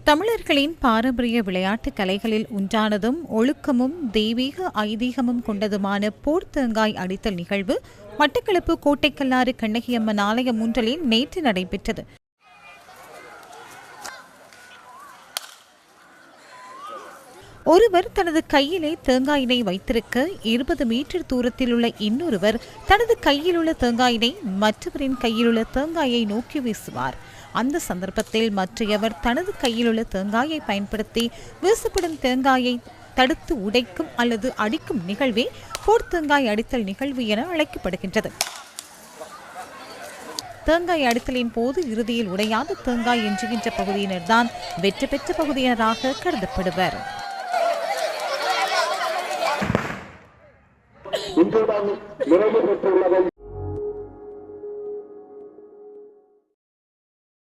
தமிழர்களின் பாரம்பரிய விளையாட்டு கலைகளில் ஒன்றானதும் ஒழுக்கமும் தெய்வீக ஐதீகமும் கொண்டதுமான போர் தேங்காய் அடித்தல் நிகழ்வு மட்டக்களப்பு கோட்டைக்கல்லாறு கண்ணகியம்மன் ஆலயம் ஒன்றில் நேற்று நடைபெற்றது. ஒருவர் தனது கையிலே தேங்காயினை வைத்திருக்க 20 மீட்டர் தூரத்தில் உள்ள இன்னொருவர் தனது கையில் உள்ள தேங்காயினை மற்றவரின் கையில் உள்ள தேங்காயை நோக்கி வீசுவார். அந்த சந்தர்ப்பத்தில் மற்றையவர் தனது கையில் உள்ள தேங்காயை பயன்படுத்தி வீசப்படும் தேங்காயை தடுத்து உடைக்கும் அல்லது அடிக்கும் நிகழ்வே போர் தேங்காய் அடித்தல் நிகழ்வு என அழைக்கப்படுகின்றது. தேங்காய் அடித்தலின் போது இறுதியில் உடையாத தேங்காய் என்கின்ற பகுதியினர்தான் வெற்றி பெற்ற பகுதியினராக கருதப்படுவர். இன்றுடன் நிறைவு பெற்றுள்ளதை